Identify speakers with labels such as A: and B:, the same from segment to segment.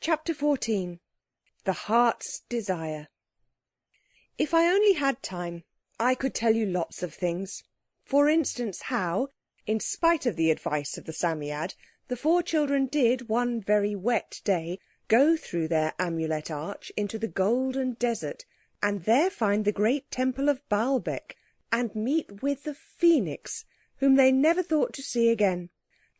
A: Chapter 14. The Heart's Desire. If I only had time, I could tell you lots of things. For instance, how, in spite of the advice of the Psammead, the four children did, one very wet day, go through their Amulet Arch into the Golden Desert, and there find the great Temple of Baalbec, and meet with the Phoenix, whom they never thought to see again,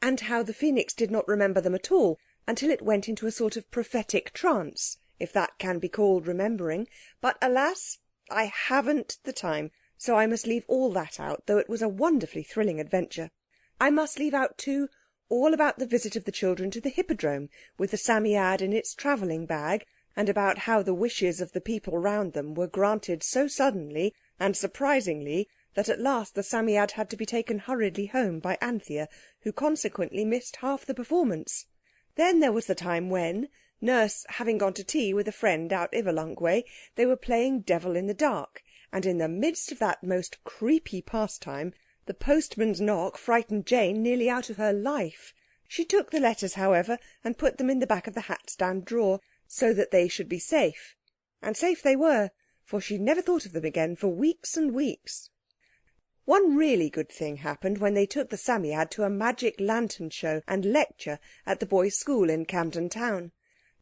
A: and how the Phoenix did not remember them at all until it went into a sort of prophetic trance, if that can be called remembering. But alas, I haven't the time, so I must leave all that out, though it was a wonderfully thrilling adventure. I must leave out, too, all about the visit of the children to the Hippodrome with the Psammead in its travelling bag, and about how the wishes of the people round them were granted so suddenly and surprisingly that at last the Psammead had to be taken hurriedly home by Anthea, who consequently missed half the performance. Then there was the time when, Nurse having gone to tea with a friend out Iverlunk way, they were playing Devil in the Dark, and in the midst of that most creepy pastime the postman's knock frightened Jane nearly out of her life. She took the letters, however, and put them in the back of the hat-stand drawer, so that they should be safe. And safe they were, for she never thought of them again for weeks and weeks. One really good thing happened when they took the Psammead to a magic lantern show and lecture at the boys' school in Camden Town.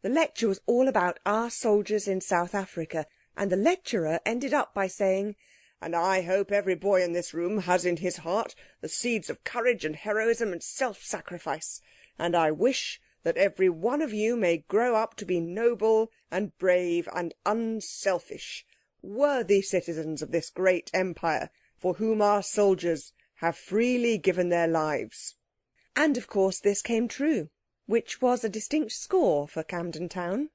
A: The lecture was all about our soldiers in South Africa, and the lecturer ended up by saying, "And I hope every boy in this room has in his heart the seeds of courage and heroism and self-sacrifice, and I wish that every one of you may grow up to be noble and brave and unselfish, worthy citizens of this great empire, for whom our soldiers have freely given their lives." And, of course, this came true, which was a distinct score for Camden Town.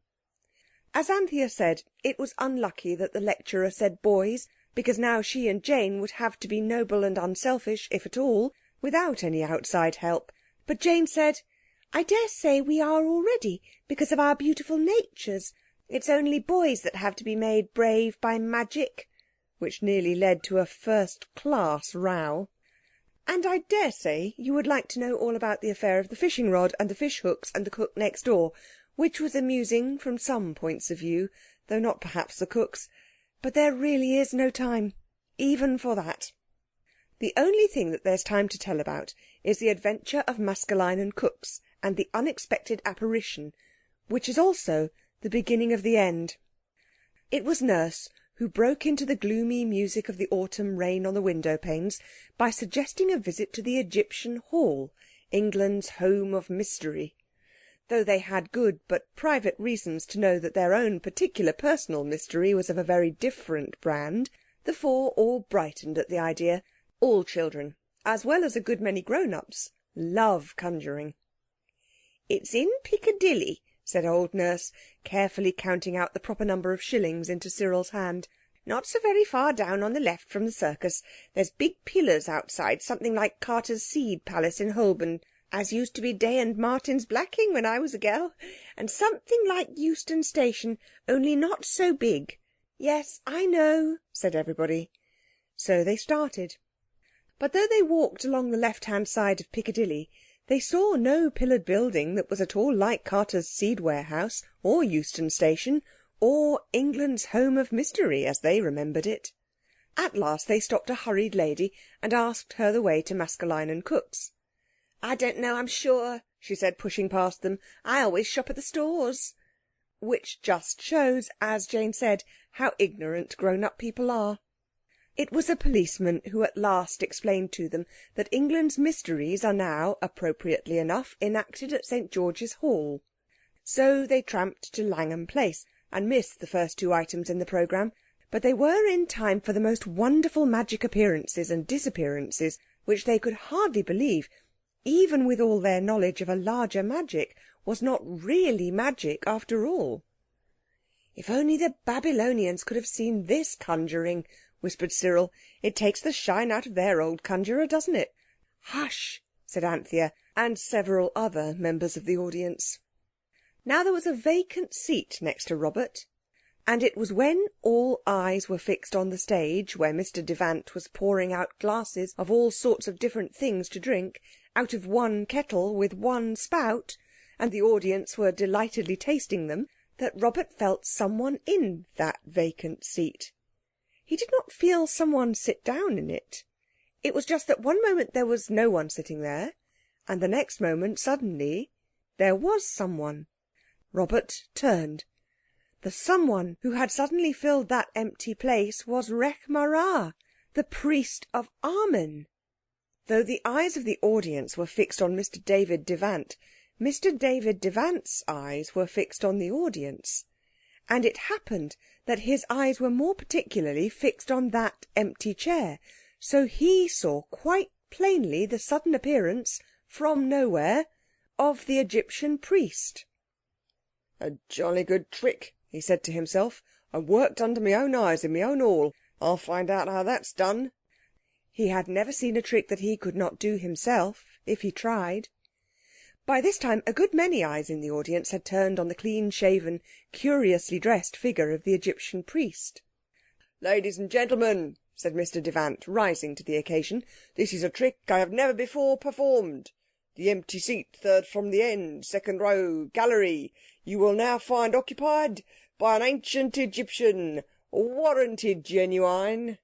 A: As Anthea said, it was unlucky that the lecturer said boys, because now she and Jane would have to be noble and unselfish, if at all, without any outside help. But Jane said, "I dare say we are already, because of our beautiful natures. It's only boys that have to be made brave by magic," which nearly led to a first-class row. And I dare say you would like to know all about the affair of the fishing rod and the fish hooks and the cook next door, which was amusing from some points of view, though not perhaps the cook's. But there really is no time, even for that. The only thing that there's time to tell about is the adventure of Maskelyne and Cooks and the unexpected apparition, which is also the beginning of the end. It was Nurse who broke into the gloomy music of the autumn rain on the window-panes by suggesting a visit to the Egyptian Hall, England's home of mystery. Though they had good but private reasons to know that their own particular personal mystery was of a very different brand, the four all brightened at the idea. All children, as well as a good many grown-ups, love conjuring. "It's in Piccadilly," said old Nurse, carefully counting out the proper number of shillings into Cyril's hand. "Not so very far down on the left from the circus. There's big pillars outside, something like Carter's Seed Palace in Holborn, as used to be Day and Martin's blacking when I was a girl, and something like Euston Station, only not so big." "Yes, I know," said everybody. So they started. But though they walked along the left-hand side of Piccadilly, they saw no pillared building that was at all like Carter's Seed Warehouse, or Euston Station, or England's home of mystery, as they remembered it. At last they stopped a hurried lady and asked her the way to Maskelyne and Cooks. "I don't know, I'm sure," she said, pushing past them. "I always shop at the stores." Which just shows, as Jane said, how ignorant grown-up people are. It was a policeman who at last explained to them that England's mysteries are now, appropriately enough, enacted at St. George's Hall. So they tramped to Langham Place and missed the first two items in the programme, but they were in time for the most wonderful magic appearances and disappearances, which they could hardly believe, even with all their knowledge of a larger magic, was not really magic after all. "If only the Babylonians could have seen this conjuring," whispered Cyril. "It takes the shine out of their old conjurer, doesn't it?" "Hush!" said Anthea, and several other members of the audience. Now there was a vacant seat next to Robert, and it was when all eyes were fixed on the stage, where Mr. Devant was pouring out glasses of all sorts of different things to drink, out of one kettle with one spout, and the audience were delightedly tasting them, that Robert felt someone in that vacant seat. He did not feel someone sit down in it. It was just that one moment there was no one sitting there, and the next moment, suddenly, there was someone. Robert turned. The someone who had suddenly filled that empty place was Rekh Marā, the priest of Amen. Though the eyes of the audience were fixed on Mr. David Devant, Mr. David Devant's eyes were fixed on the audience. And it happened that his eyes were more particularly fixed on that empty chair, so he saw quite plainly the sudden appearance, from nowhere, of the Egyptian priest. "A jolly good trick," he said to himself. "I worked under my own eyes in my own hall. I'll find out how that's done." He had never seen a trick that he could not do himself, if he tried. By this time a good many eyes in the audience had turned on the clean-shaven, curiously dressed figure of the Egyptian priest. "Ladies and gentlemen," said Mr. Devant, rising to the occasion, "this is a trick I have never before performed. The empty seat, third from the end, second row, gallery, you will now find occupied by an ancient Egyptian, warranted genuine."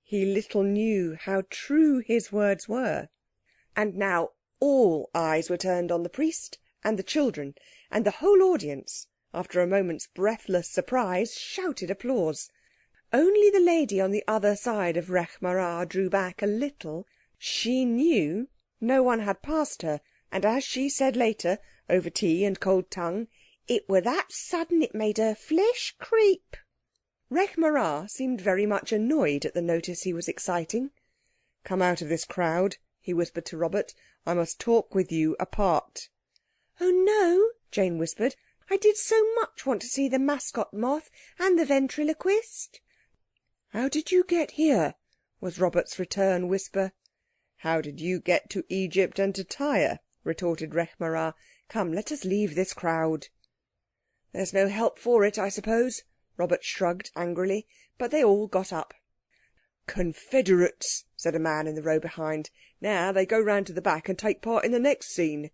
A: He little knew how true his words were. And now all eyes were turned on the priest and the children, and the whole audience, after a moment's breathless surprise, shouted applause. Only the lady on the other side of Rekh Marā drew back a little. She knew no one had passed her, and as she said later, over tea and cold tongue, it were that sudden it made her flesh creep. Rekh Marā seemed very much annoyed at the notice he was exciting. "Come out of this crowd," he whispered to Robert. "I must talk with you apart." "Oh no," Jane whispered. "I did so much want to see the mascot moth and the ventriloquist." "How did you get here?" was Robert's return whisper. "How did you get to Egypt and to Tyre?" retorted Rekh Marā. "Come, let us leave this crowd." "There's no help for it, I suppose," Robert shrugged angrily, but they all got up. "Confederates," said a man in the row behind. "Now they go round to the back and take part in the next scene."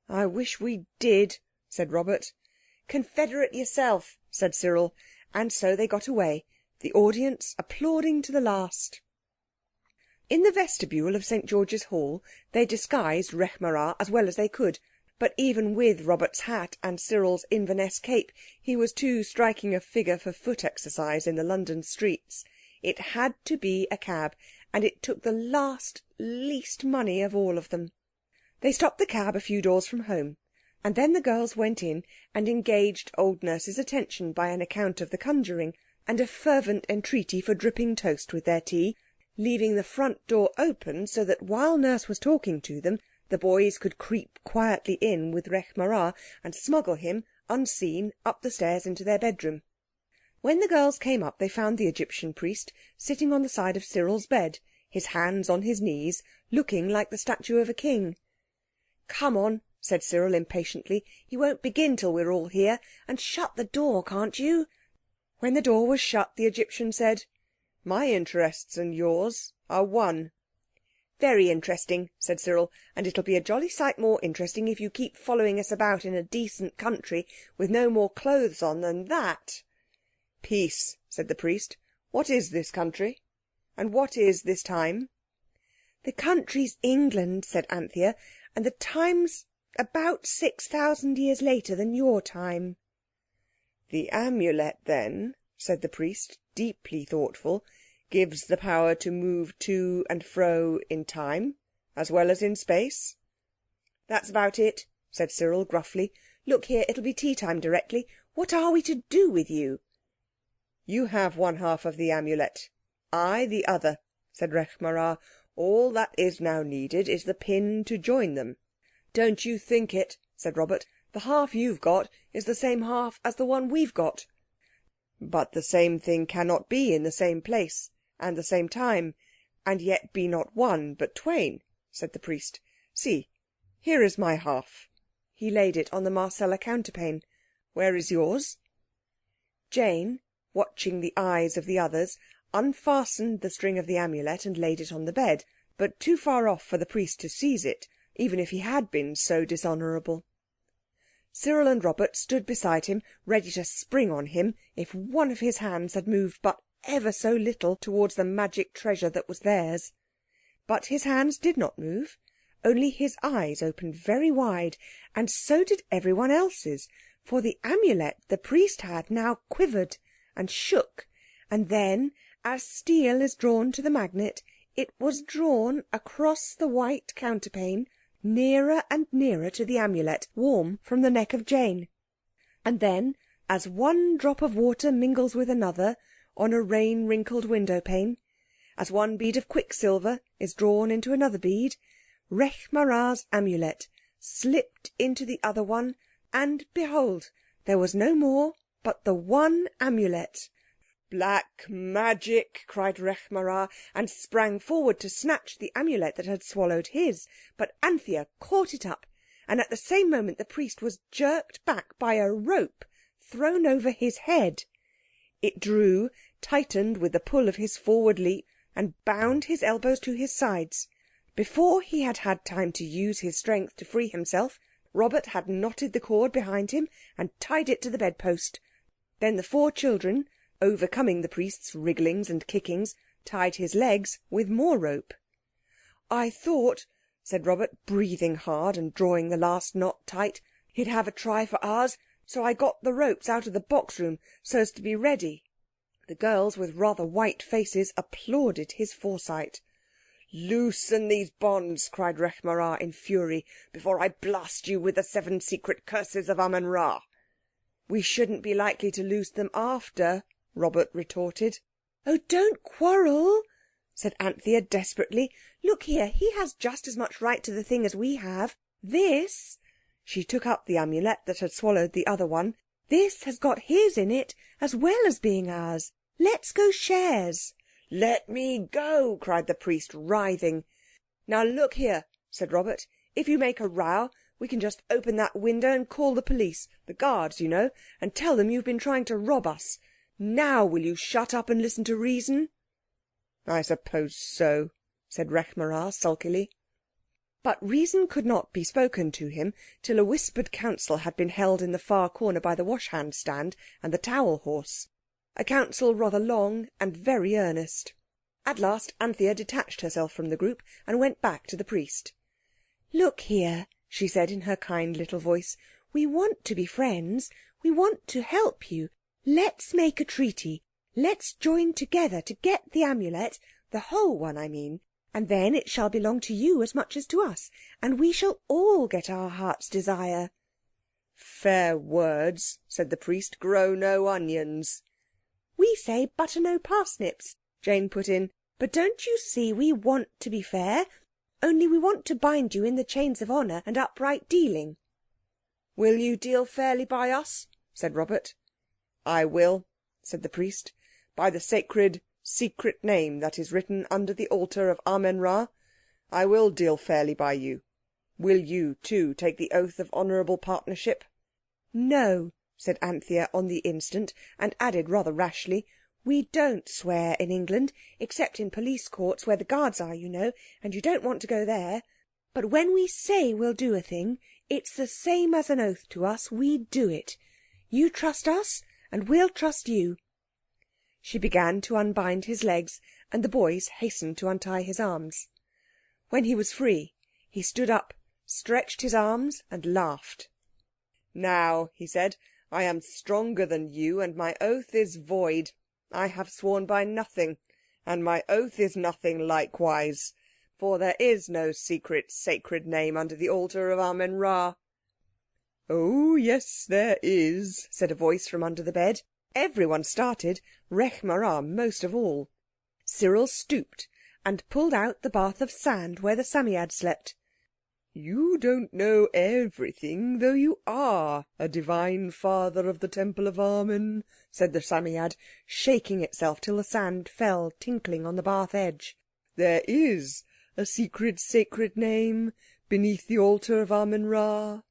A: "I wish we did," said Robert. "Confederate yourself," said Cyril, and so they got away, the audience applauding to the last. In the vestibule of St. George's Hall they disguised Rekh Marā as well as they could, but even with Robert's hat and Cyril's Inverness cape he was too striking a figure for foot exercise in the London streets. It had to be a cab, and it took the least money of all of them. They stopped the cab a few doors from home, and then the girls went in and engaged old Nurse's attention by an account of the conjuring, and a fervent entreaty for dripping toast with their tea, leaving the front door open so that while Nurse was talking to them the boys could creep quietly in with Rekh Marā and smuggle him, unseen, up the stairs into their bedroom. When the girls came up they found the Egyptian priest sitting on the side of Cyril's bed, his hands on his knees, looking like the statue of a king. "Come on," said Cyril impatiently. "He won't begin till we're all here. And shut the door, can't you?" When the door was shut the Egyptian said, "My interests and yours are one." "Very interesting," said Cyril, "and it'll be a jolly sight more interesting if you keep following us about in a decent country with no more clothes on than that." "Peace," said the priest. "What is this country? And what is this time?" "The country's England," said Anthea, "and the time's about 6,000 years later than your time." "The Amulet, then," said the priest, deeply thoughtful, "gives the power to move to and fro in time as well as in space?" "That's about it," said Cyril gruffly. "Look here, it'll be tea time directly. What are we to do with you?" "You have one half of the Amulet, I the other," said Rekh Marā. "All that is now needed is the pin to join them." "Don't you think it," said Robert. "The half you've got is the same half as the one we've got." "But the same thing cannot be in the same place and the same time, and yet be not one but twain," said the priest. "See, here is my half." He laid it on the Marcella counterpane. "Where is yours?" Jane, watching the eyes of the others, unfastened the string of the Amulet and laid it on the bed, but too far off for the priest to seize it, even if he had been so dishonourable. Cyril and Robert stood beside him, ready to spring on him if one of his hands had moved but ever so little towards the magic treasure that was theirs. But his hands did not move, only his eyes opened very wide, and so did everyone else's, for the Amulet the priest had now quivered and shook, and then, as steel is drawn to the magnet, it was drawn across the white counterpane, nearer and nearer to the Amulet, warm from the neck of Jane. And then, as one drop of water mingles with another on a rain-wrinkled window-pane, as one bead of quicksilver is drawn into another bead, Rekh Marā's Amulet slipped into the other one, and behold, there was no more but the one Amulet. "Black magic!" cried Rekh Marā, and sprang forward to snatch the Amulet that had swallowed his. But Anthea caught it up, and at the same moment the priest was jerked back by a rope thrown over his head. It drew, tightened with the pull of his forward leap, and bound his elbows to his sides. Before he had had time to use his strength to free himself, Robert had knotted the cord behind him and tied it to the bedpost. Then the 4 children, overcoming the priest's wrigglings and kickings, tied his legs with more rope. "I thought," said Robert, breathing hard and drawing the last knot tight, "he'd have a try for ours, so I got the ropes out of the box room so's to be ready." The girls, with rather white faces, applauded his foresight. "Loosen these bonds," cried Rekh Marā in fury, "before I blast you with the 7 secret curses of Amen-Ra." "We shouldn't be likely to loose them after," Robert retorted. "Oh, don't quarrel," said Anthea desperately. "Look here, he has just as much right to the thing as we have. This," she took up the Amulet that had swallowed the other one, "this has got his in it as well as being ours. Let's go shares." "Let me go!" cried the priest, writhing. "Now look here," said Robert, "if you make a row we can just open that window and call the police, the guards, you know, and tell them you've been trying to rob us. Now will you shut up and listen to reason?" "I suppose so," said Rekh Marā sulkily. But reason could not be spoken to him till a whispered council had been held in the far corner by the wash-hand stand and the towel horse. A council rather long and very earnest. At last Anthea detached herself from the group and went back to the priest. "Look here," she said in her kind little voice, "we want to be friends. We want to help you. Let's make a treaty. Let's join together to get the Amulet, the whole one, I mean, and then it shall belong to you as much as to us, and we shall all get our heart's desire." "Fair words," said the priest, "grow no onions." "We say butter no parsnips," Jane put in. "But don't you see we want to be fair? Only we want to bind you in the chains of honour and upright dealing." "Will you deal fairly by us?" said Robert. "I will," said the priest, "by the sacred, secret name that is written under the altar of Amen-Ra. I will deal fairly by you. Will you, too, take the oath of honourable partnership?" "No," said Anthea on the instant, and added rather rashly, "we don't swear in England, except in police courts where the guards are, you know, and you don't want to go there. But when we say we'll do a thing, it's the same as an oath to us. We do it. You trust us, and we'll trust you." She began to unbind his legs, and the boys hastened to untie his arms. When he was free, he stood up, stretched his arms, and laughed. "Now," he said, "I am stronger than you, and my oath is void. I have sworn by nothing, and my oath is nothing likewise. For there is no secret, sacred name under the altar of Amen-Ra." "Oh, yes, there is," said a voice from under the bed. Everyone started, Rekh Marā most of all. Cyril stooped and pulled out the bath of sand where the Psammead slept. "You don't know everything, though you are a divine father of the Temple of Amen," said the Psammead, shaking itself till the sand fell tinkling on the bath edge. "There is a secret, sacred name beneath the altar of Amen-Ra.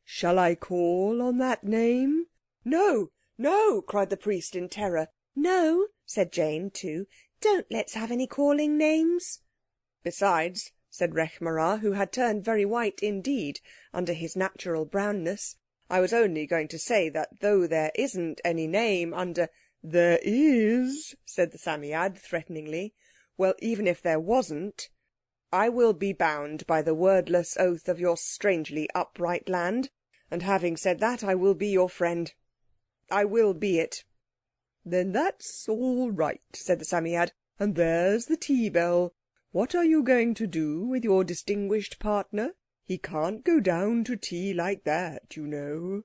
A: Shall I call on that name?" "No, no!" cried the priest in terror. "No," said Jane too. "Don't let's have any calling names." "Besides," said Rekh Marā, who had turned very white indeed under his natural brownness, I was only going to say that though there isn't any name under—" "There is," said the Psammead threateningly. "Well, even if there wasn't, I will be bound by the wordless oath of your strangely upright land, and having said that, I will be your friend. I will be it." "Then that's all right," said the Psammead. "And there's the tea bell. What are you going to do with your distinguished partner? He can't go down to tea like that, you know."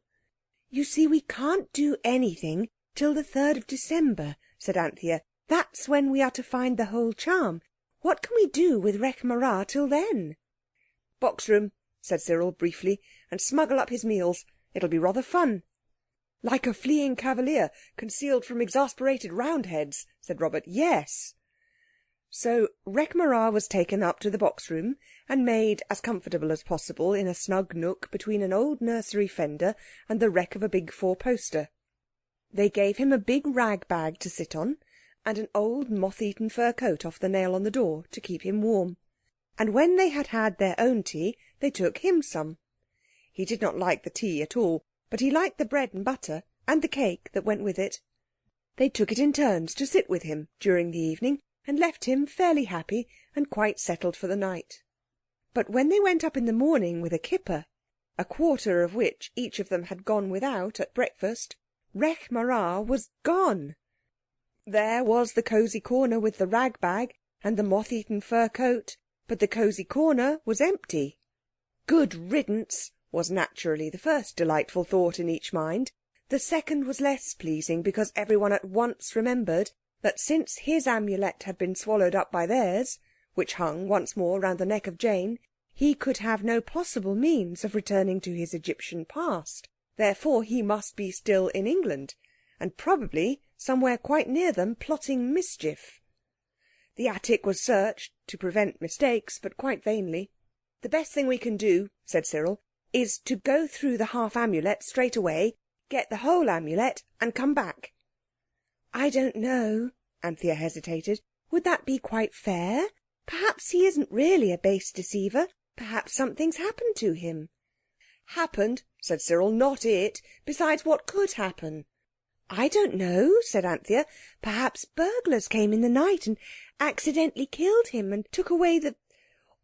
A: "You see, we can't do anything till the 3rd of December," said Anthea. "That's when we are to find the whole charm. What can we do with Rekh Marā till then?" "Box room," said Cyril briefly, "and smuggle up his meals. It'll be rather fun." "Like a fleeing cavalier concealed from exasperated Roundheads," said Robert. "Yes." So Rekh Marā was taken up to the box room and made as comfortable as possible in a snug nook between an old nursery fender and the wreck of a big four-poster. They gave him a big rag bag to sit on, and an old moth-eaten fur coat off the nail on the door to keep him warm. And when they had had their own tea, they took him some. He did not like the tea at all, but he liked the bread and butter and the cake that went with it. They took it in turns to sit with him during the evening, and left him fairly happy and quite settled for the night. But when they went up in the morning with a kipper, a quarter of which each of them had gone without at breakfast, Rekh Marā was gone. There was the cosy corner with the rag bag and the moth-eaten fur coat, but the cosy corner was empty. Good riddance was naturally the first delightful thought in each mind. The second was less pleasing, because everyone at once remembered that since his amulet had been swallowed up by theirs, which hung once more round the neck of Jane, he could have no possible means of returning to his Egyptian past. Therefore he must be still in England, and probably somewhere quite near them, plotting mischief. The attic was searched to prevent mistakes, but quite vainly. "The best thing we can do," said Cyril, "is to go through the half amulet straight away, get the whole amulet, and come back." "I don't know," Anthea hesitated. "Would that be quite fair? Perhaps he isn't really a base deceiver. Perhaps something's happened to him." "Happened," said Cyril, "not it. Besides, what could happen?" "I don't know," said Anthea. "Perhaps burglars came in the night and accidentally killed him and took away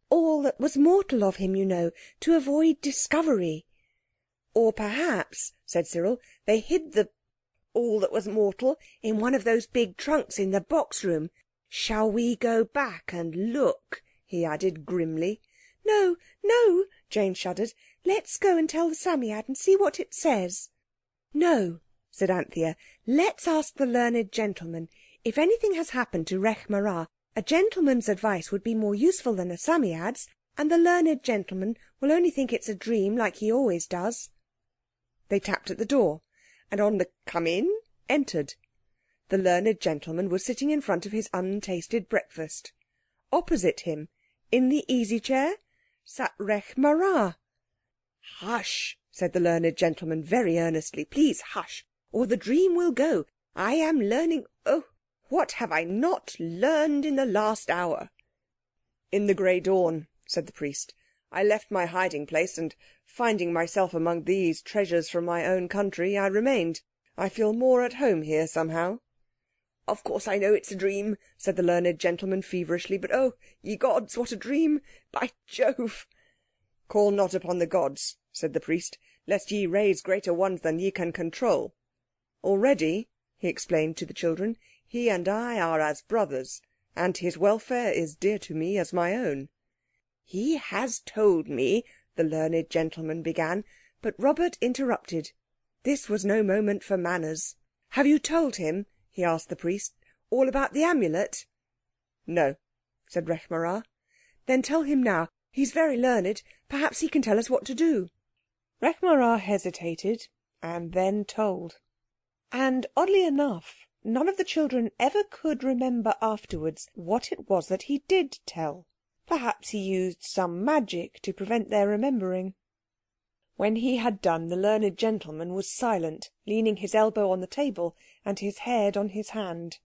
A: all that was mortal of him, you know, to avoid discovery." "Or perhaps," said Cyril, "they hid all that was mortal in one of those big trunks in the box room. Shall we go back and look?" he added grimly. "No, no," Jane shuddered. "Let's go and tell the Psammead and see what it says." "No," said Anthea. "Let's ask the learned gentleman. If anything has happened to Rekh Marā, a gentleman's advice would be more useful than a Psammead's, and the learned gentleman will only think it's a dream like he always does." They tapped at the door, and on the "come in" entered. The learned gentleman was sitting in front of his untasted breakfast. Opposite him, in the easy chair, sat Rekh Marā. "Hush," said the learned gentleman very earnestly. "Please hush, or the dream will go. I am learning—oh, what have I not learned in the last hour?" "In the grey dawn," said the priest, "I left my hiding place, and finding myself among these treasures from my own country, I remained. I feel more at home here, somehow." "Of course I know it's a dream," said the learned gentleman feverishly, "but oh, ye gods, what a dream! By Jove!" "Call not upon the gods," said the priest, "lest ye raise greater ones than ye can control. Already," he explained to the children, "he and I are as brothers, and his welfare is dear to me as my own." "He has told me," the learned gentleman began, but Robert interrupted. This was no moment for manners. "Have you told him," he asked the priest, "all about the amulet?" "No," said Rekh Marā. "Then tell him now. He's very learned. Perhaps he can tell us what to do." Rekh Marā hesitated, and then told. And oddly enough, none of the children ever could remember afterwards what it was that he did tell. Perhaps he used some magic to prevent their remembering. When he had done, the learned gentleman was silent, leaning his elbow on the table and his head on his hand.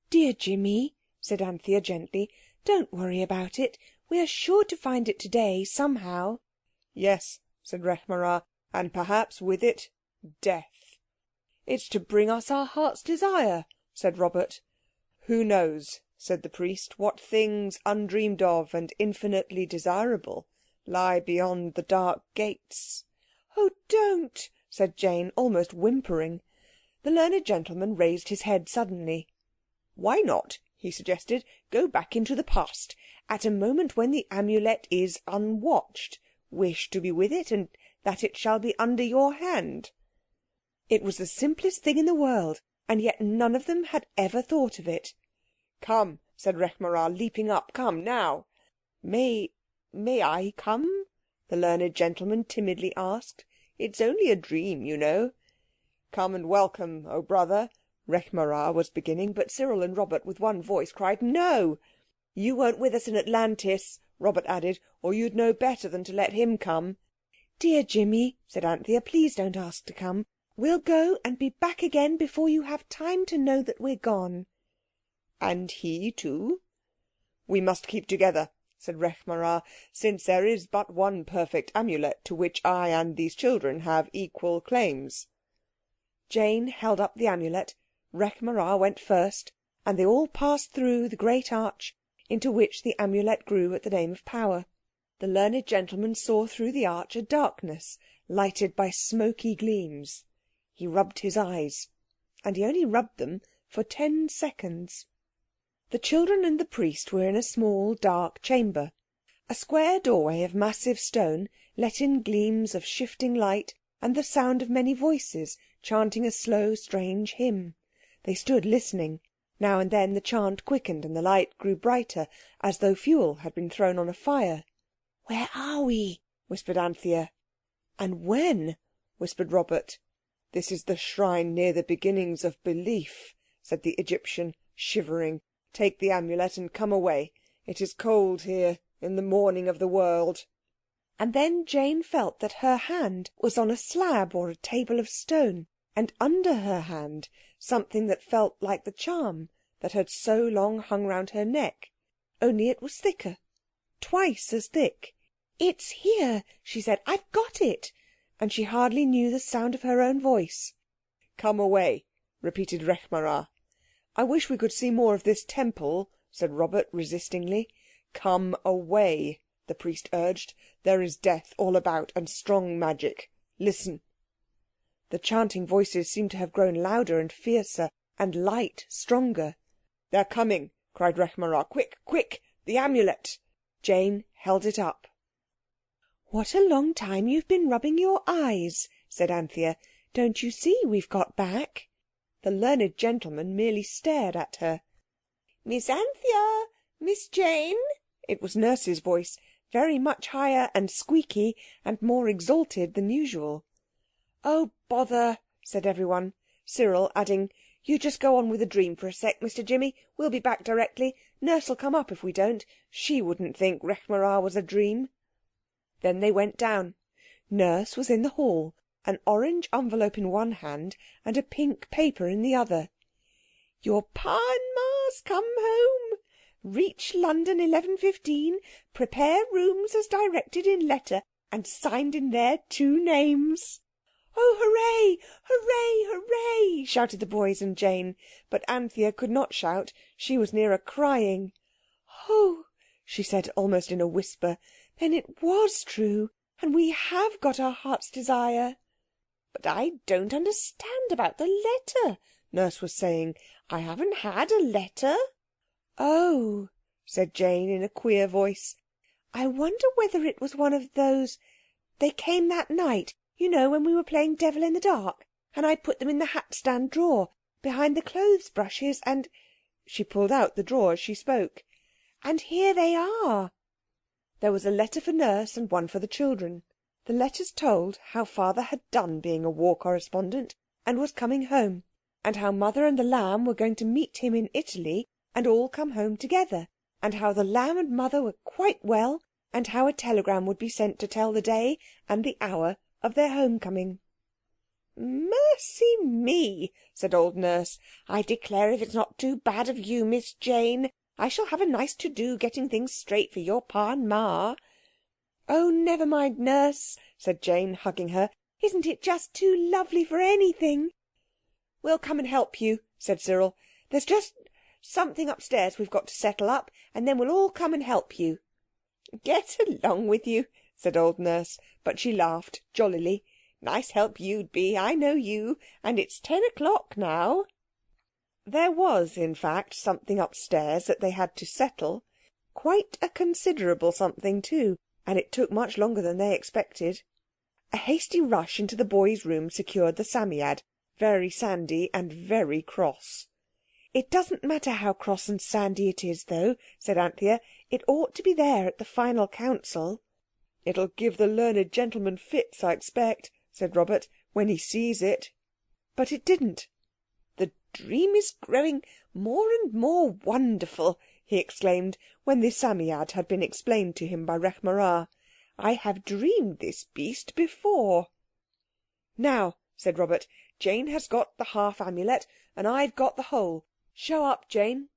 A: "Dear Jimmy," said Anthea gently, "don't worry about it. We are sure to find it today, somehow." "Yes," said Rekh Marā, and perhaps with it death." "It's to bring us our heart's desire," said Robert. "Who knows," said the priest, "what things undreamed of and infinitely desirable lie beyond the dark gates?" "Oh, don't!" said Jane, almost whimpering. The learned gentleman raised his head suddenly. "Why not," he suggested, "go back into the past, at a moment when the Amulet is unwatched? Wish to be with it, and that it shall be under your hand." It was the simplest thing in the world, and yet none of them had ever thought of it. "Come," said Rekh Marā, leaping up. "Come now." "May I come?" the learned gentleman timidly asked. "It's only a dream, you know." "Come and welcome, O brother," Rekh Marā was beginning, but Cyril and Robert with one voice cried "No!" "You weren't with us in Atlantis," Robert added, "or you'd know better than to let him come." "Dear Jimmy," said Anthea, "please don't ask to come. We'll go and be back again before you have time to know that we're gone." "And he too?" "We must keep together," said Rekh Marā, "since there is but one perfect Amulet to which I and these children have equal claims." Jane held up the Amulet, Rekh Marā went first, and they all passed through the great arch into which the Amulet grew at the name of Power. The learned gentleman saw through the arch a darkness lighted by smoky gleams. He rubbed his eyes, and he only rubbed them for 10 seconds. The children and the priest were in a small, dark chamber. A square doorway of massive stone let in gleams of shifting light and the sound of many voices chanting a slow, strange hymn. They stood listening. Now and then the chant quickened and the light grew brighter, as though fuel had been thrown on a fire. "Where are we?" whispered Anthea. "And when?" whispered Robert. "This is the shrine near the beginnings of belief," said the Egyptian, shivering. "Take the Amulet and come away. It is cold here in the morning of the world." And then Jane felt that her hand was on a slab or a table of stone, and under her hand something that felt like the charm that had so long hung round her neck. Only it was thicker, twice as thick. "It's here," she said. "I've got it." And she hardly knew the sound of her own voice. "Come away," repeated Rekh Marā. "I wish we could see more of this temple," said Robert resistingly. "Come away," the priest urged. "There is death all about, and strong magic. Listen." The chanting voices seemed to have grown louder and fiercer, and light stronger. "They're coming," cried Rekh Marā. "Quick, quick! The Amulet!" Jane held it up. "What a long time you've been rubbing your eyes," said Anthea. "Don't you see we've got back?" The learned gentleman merely stared at her. "Miss Anthea! Miss Jane!" It was Nurse's voice, very much higher and squeaky and more exalted than usual. "Oh, bother!" said everyone, Cyril adding, "You just go on with the dream for a sec, Mr. Jimmy. We'll be back directly. Nurse'll come up if we don't. She wouldn't think Rekh Marā was a dream." Then they went down. Nurse was in the hall, an orange envelope in one hand and a pink paper in the other. "Your Pa and Ma's come home. Reach London 11:15. Prepare rooms as directed in letter and signed in their 2 names." "Oh, hooray! Hooray! Hooray!" shouted the boys and Jane. But Anthea could not shout. She was nearer crying. "Oh," she said almost in a whisper, "then it was true, and we have got our heart's desire." "But I don't understand about the letter," Nurse was saying. "I haven't had a letter." "Oh," said Jane in a queer voice. "I wonder whether it was one of those. They came that night, you know, when we were playing Devil in the Dark, and I put them in the hat stand drawer behind the clothes brushes, and—" She pulled out the drawer as she spoke. "And here they are." There was a letter for Nurse and one for the children. The letters told how Father had done being a war correspondent and was coming home, and how Mother and the lamb were going to meet him in Italy and all come home together, and how the lamb and Mother were quite well, and how a telegram would be sent to tell the day and the hour of their homecoming. "Mercy me," said old Nurse. "I declare if it's not too bad of you, Miss Jane. I shall have a nice to-do getting things straight for your Pa and Ma." "Oh, never mind, Nurse," said Jane, hugging her. Isn't it just too lovely for anything?" "We'll come and help you," said Cyril. "There's just something upstairs we've got to settle up, and then we'll all come and help you." "Get along with you," said old Nurse, but she laughed jollily. "Nice help you'd be, I know you. And it's 10 o'clock now." There was, in fact, something upstairs that they had to settle. Quite a considerable something, too, and it took much longer than they expected. A hasty rush into the boys' room secured the Psammead, very sandy and very cross. "It doesn't matter how cross and sandy it is, though," said Anthea. "It ought to be there at the final council." "It'll give the learned gentleman fits, I expect," said Robert, "when he sees it." But it didn't. "The dream is growing more and more wonderful," he exclaimed, when the Psammead had been explained to him by Rekh Marā. "I have dreamed this beast before." "Now," said Robert, "Jane has got the half Amulet and I've got the whole. Show up, Jane."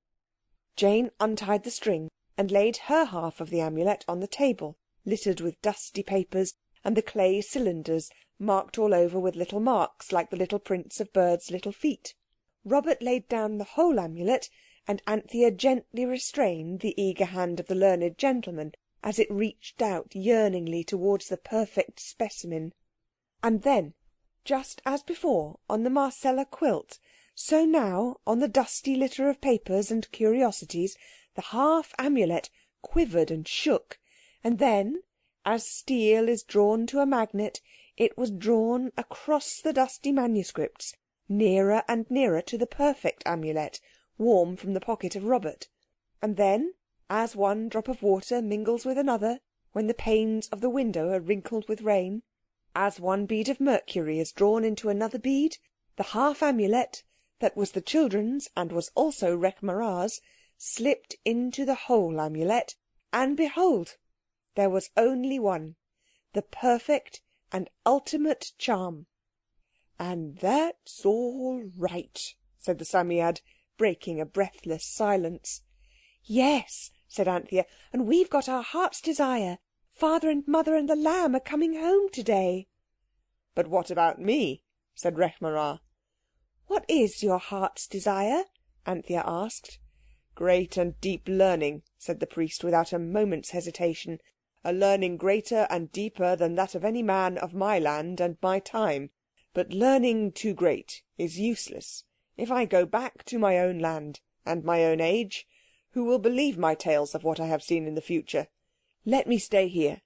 A: Jane untied the string and laid her half of the Amulet on the table, littered with dusty papers and the clay cylinders marked all over with little marks like the little prints of birds' little feet. Robert laid down the whole Amulet, and Anthea gently restrained the eager hand of the learned gentleman as it reached out yearningly towards the perfect specimen. And then, just as before on the Marcella quilt, so now on the dusty litter of papers and curiosities, the half Amulet quivered and shook, and then, as steel is drawn to a magnet, it was drawn across the dusty manuscripts, nearer and nearer to the perfect Amulet, warm from the pocket of Robert. And then, as one drop of water mingles with another when the panes of the window are wrinkled with rain, as one bead of mercury is drawn into another bead, the half Amulet, that was the children's and was also Rekh Marā's, slipped into the whole Amulet, and behold, there was only one, the perfect and ultimate charm. "And that's all right," said the Psammead, breaking a breathless silence. "Yes," said Anthea, "and we've got our heart's desire. Father and Mother and the lamb are coming home today." "But what about me?" said Rekh Marā. "What is your heart's desire?" Anthea asked. "Great and deep learning," said the priest without a moment's hesitation. "A learning greater and deeper than that of any man of my land and my time. But learning too great is useless. If I go back to my own land and my own age, who will believe my tales of what I have seen in the future? Let me stay here.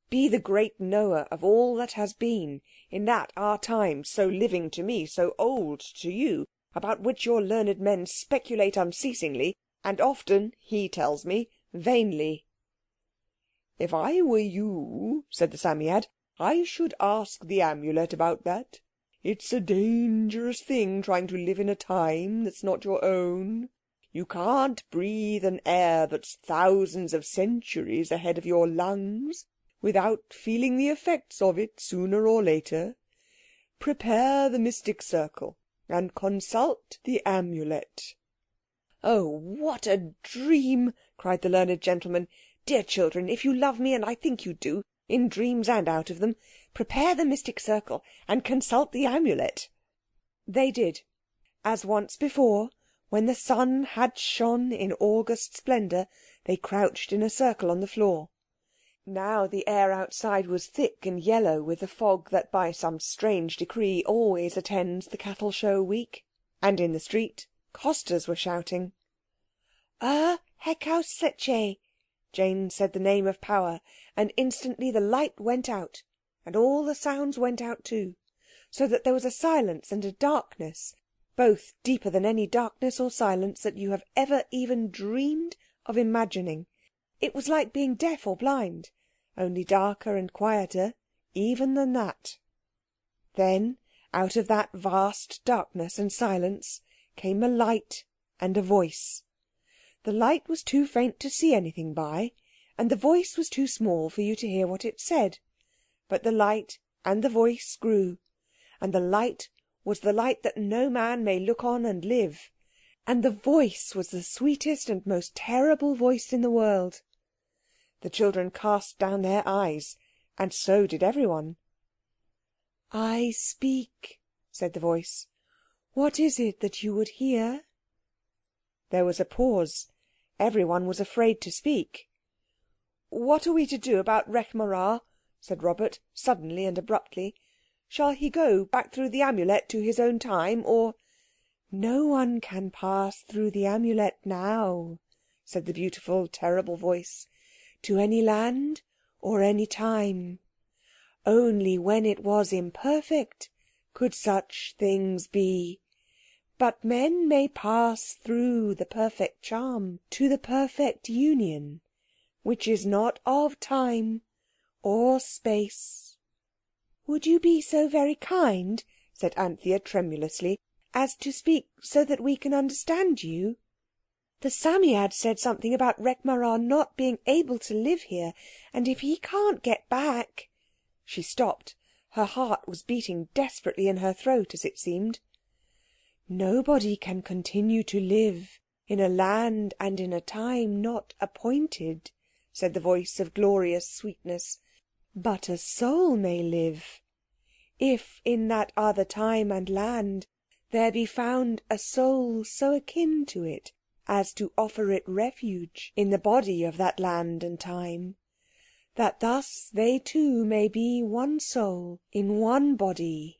A: Be the great knower of all that has been, in that our time, so living to me, so old to you, about which your learned men speculate unceasingly, and often, he tells me, vainly." "If I were you," said the Psammead, "I should ask the Amulet about that. It's a dangerous thing trying to live in a time that's not your own. You can't breathe an air that's thousands of centuries ahead of your lungs without feeling the effects of it sooner or later. Prepare the mystic circle and consult the Amulet." "Oh, what a dream!" cried the learned gentleman. "Dear children, if you love me, and I think you do, in dreams and out of them, prepare the mystic circle and consult the Amulet." They did. As once before, when the sun had shone in August splendour, they crouched in a circle on the floor. Now the air outside was thick and yellow with the fog that by some strange decree always attends the Cattle Show week. And in the street costers were shouting. Hekau Setcheh! Jane said the name of power, and instantly the light went out, and all the sounds went out too, so that there was a silence and a darkness, both deeper than any darkness or silence that you have ever even dreamed of imagining. It was like being deaf or blind, only darker and quieter even than that. Then, out of that vast darkness and silence, came a light and a voice. The light was too faint to see anything by, and the voice was too small for you to hear what it said. But the light and the voice grew, and the light was the light that no man may look on and live, and the voice was the sweetest and most terrible voice in the world. The children cast down their eyes, and so did everyone. "I speak," said the voice. "What is it that you would hear?" There was a pause. Everyone was afraid to speak. "What are we to do about Rekh marā?" said Robert, suddenly and abruptly. "Shall he go back through the Amulet to his own time, or—" "No one can pass through the Amulet now," said the beautiful, terrible voice, "to any land or any time. Only when it was imperfect could such things be. But men may pass through the perfect charm to the perfect union, which is not of time or space." "Would you be so very kind," said Anthea tremulously, "as to speak so that we can understand you? The Psammead said something about Rekh marā not being able to live here, and if he can't get back—" She stopped. Her heart was beating desperately in her throat, as it seemed. "Nobody can continue to live in a land and in a time not appointed," said the voice of glorious sweetness. "But a soul may live. If in that other time and land there be found a soul so akin to it as to offer it refuge in the body of that land and time, that thus they too may be one soul in one body."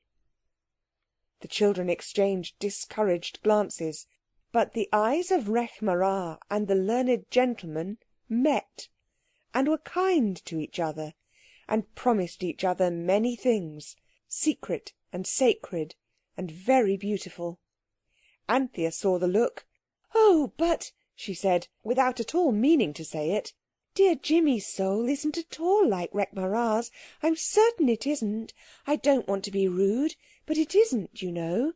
A: The children exchanged discouraged glances, but the eyes of Rekh marā and the learned gentleman met, and were kind to each other, and promised each other many things, secret and sacred and very beautiful. Anthea saw the look. "Oh, but," she said, without at all meaning to say it, "dear Jimmy's soul isn't at all like Rekh marā's. I'm certain it isn't. I don't want to be rude, but it isn't, you know.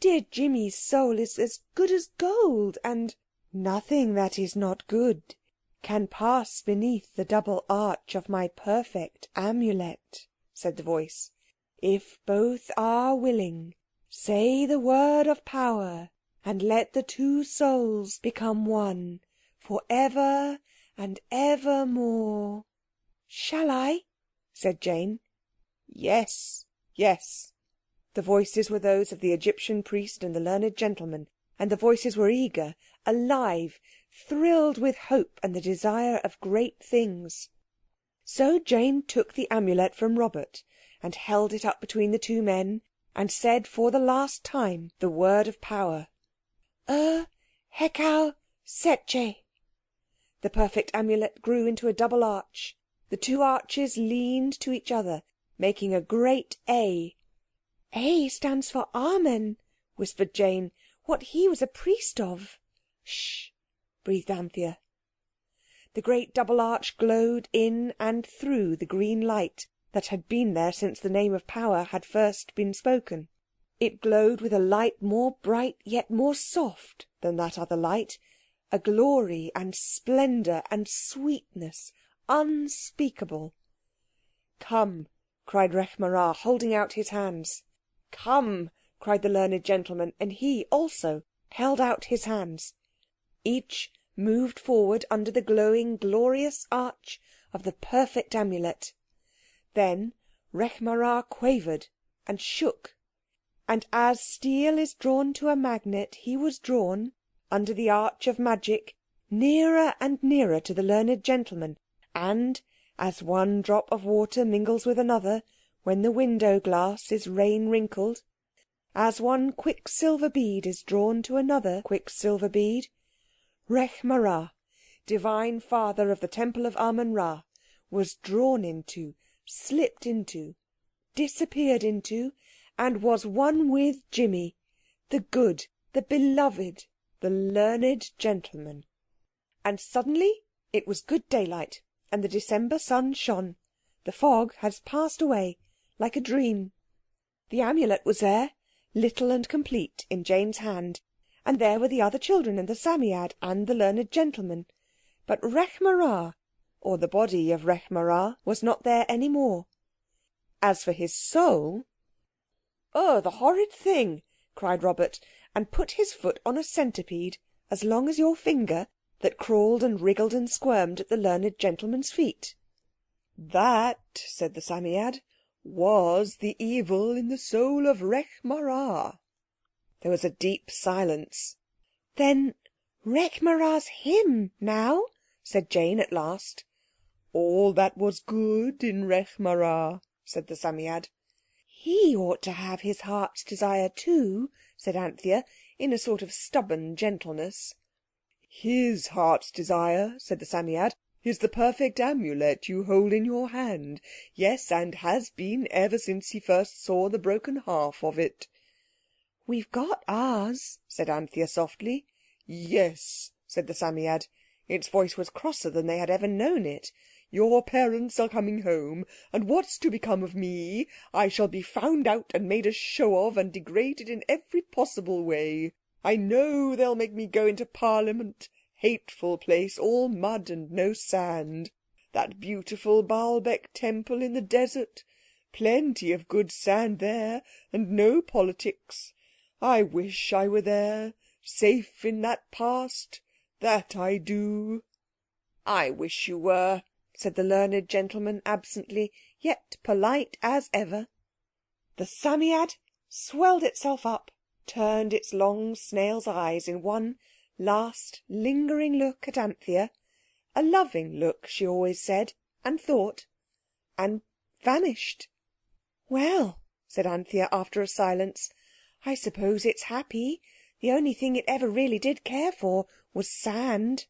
A: Dear Jimmy's soul is as good as gold, and—" "Nothing that is not good can pass beneath the double arch of my perfect Amulet," said the voice. "If both are willing, say the word of power, and let the two souls become one for ever and evermore." "Shall I?" said Jane. "Yes, yes." The voices were those of the Egyptian priest and the learned gentleman, and the voices were eager, alive, thrilled with hope and the desire of great things. So Jane took the Amulet from Robert and held it up between the two men, and said for the last time the word of power. Hekau Setcheh. The perfect Amulet grew into a double arch. The two arches leaned to each other, making a great A. "A stands for Amen," whispered Jane, "what he was a priest of." "Shh!" breathed Anthea. The great double arch glowed in and through the green light that had been there since the name of power had first been spoken. It glowed with a light more bright yet more soft than that other light, a glory and splendour and sweetness unspeakable. "Come!" cried Rekh marā, holding out his hands. "Come!" cried the learned gentleman, and he also held out his hands. Each moved forward under the glowing, glorious arch of the perfect Amulet. Then Rekh marā quavered and shook, and as steel is drawn to a magnet, he was drawn, under the arch of magic, nearer and nearer to the learned gentleman, and, as one drop of water mingles with another when the window glass is rain wrinkled, as one quicksilver bead is drawn to another quicksilver bead, Rekh marā, divine father of the Temple of Amen-Ra, was drawn into, slipped into, disappeared into, and was one with Jimmy, the good, the beloved, the learned gentleman. And suddenly it was good daylight, and the December sun shone. The fog had passed away like a dream. The Amulet was there, little and complete, in Jane's hand, and there were the other children and the Psammead and the learned gentleman. But Rekh marā, or the body of Rekh marā, was not there any more. As for his soul— "Oh, the horrid thing!" cried Robert, and put his foot on a centipede as long as your finger that crawled and wriggled and squirmed at the learned gentleman's feet. "That," said the Psammead, was the evil in the soul of Rekh Marā. There was a deep silence. "Then Rekh Marā's him now?" said Jane at last. "All that was good in Rekh Marā," said the Psammead. "He ought to have his heart's desire too," said Anthea, in a sort of stubborn gentleness. "His heart's desire," said the Psammead, "is the perfect Amulet you hold in your hand. Yes, and has been ever since he first saw the broken half of it." "We've got ours," said Anthea softly. "Yes," said the Psammead. Its voice was crosser than they had ever known it. "Your parents are coming home, and what's to become of me? I shall be found out and made a show of and degraded in every possible way. I know they'll make me go into Parliament. Hateful place, all mud and no sand. That beautiful Baalbec temple in the desert. Plenty of good sand there, and no politics. I wish I were there, safe in that past. That I do." "I wish you were," said the learned gentleman absently, yet polite as ever. The Psammead swelled itself up, turned its long snail's eyes in one last lingering look at Anthea, a loving look, she always said and thought, and vanished. "Well," said Anthea after a silence, "I suppose it's happy. The only thing it ever really did care for was sand."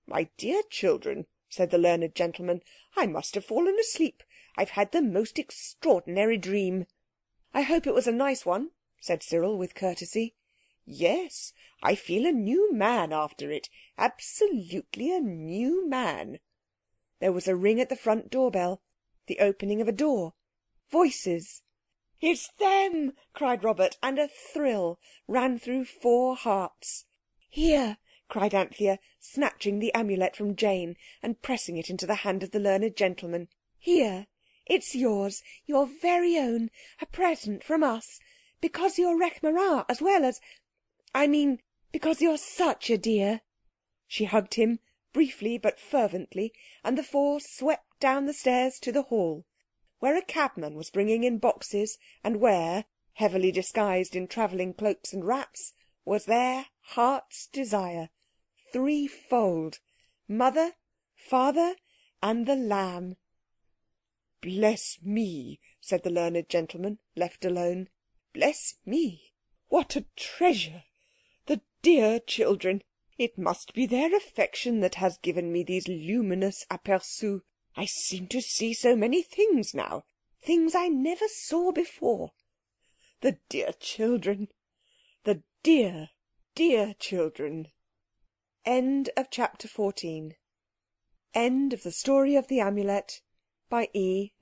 A: "My dear children," said the learned gentleman, "I must have fallen asleep. I've had the most extraordinary dream." "I hope it was a nice one," said Cyril with courtesy. "Yes, I feel a new man after it. Absolutely a new man." There was a ring at the front door bell, the opening of a door. Voices. "It's them!" cried Robert, and a thrill ran through 4 hearts. "Here!" cried Anthea, snatching the Amulet from Jane and pressing it into the hand of the learned gentleman. "Here! It's yours, your very own, a present from us, because you're Rekh Marā as well as... I mean, because you're such a dear." She hugged him, briefly but fervently, and the 4 swept down the stairs to the hall, where a cabman was bringing in boxes, and where, heavily disguised in travelling cloaks and wraps, was their heart's desire, threefold: Mother, Father, and the Lamb. "Bless me," said the learned gentleman, left alone. "Bless me. What a treasure! The dear children! It must be their affection that has given me these luminous aperçus. I seem to see so many things now, things I never saw before. The dear children! The dear, dear children!" End of chapter 14. End of the story of the Amulet by E.